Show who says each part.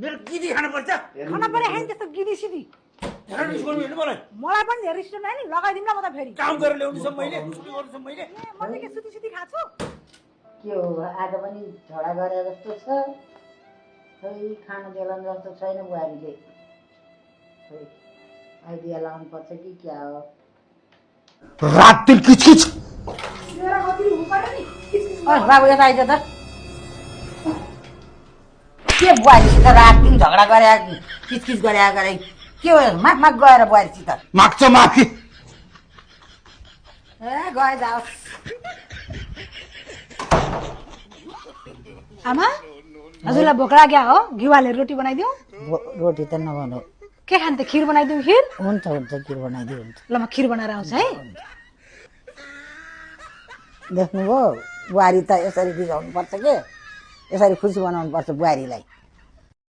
Speaker 1: मेरो गिदी खानुपर्छ
Speaker 2: खाना पनि खाइन त्यस्तो गिदी सिदी
Speaker 1: रिस गर्नु हेर्नु मलाई
Speaker 2: मलाई पनि धेरै रिस नै नि लगाइदिउँ न म त फेरि
Speaker 1: काम गरेर ल्याउनु छ मैले छुट्टी गर्नु छ मैले
Speaker 2: मैले के सुती सुती खाछु
Speaker 3: के हो आज पनि झगडा गरे जस्तो छ खै खाना बेलाउनु जस्तो छैन बुहारीले खै आइडिया लाउनु पर्छ कि क्या हो
Speaker 1: रात दिन किचकिच
Speaker 3: बाबु यता आइज त के बुहारीसित रात दिन झगडा गरे किचकिच गरे के हो माग गएर बुहारीसित
Speaker 1: माग्छ माफी
Speaker 3: ए गए जाओस्
Speaker 2: आमा हजुरलाई भोक लाग्यो हो घिउ हालेर रोटी बनाइदिउँ
Speaker 3: रोटी त नबनाऊ
Speaker 2: के खान्थे खिर बनाइदिउँ खिर
Speaker 3: हुन्छ हुन्छ खिर बनाइदियो हुन्छ
Speaker 2: ल म खिर बनाएर आउँछु है
Speaker 3: देख्नुभयो बुहारी त यसरी रिझाउनु पर्छ के यसरी खुसी बनाउनु पर्छ बुहारीलाई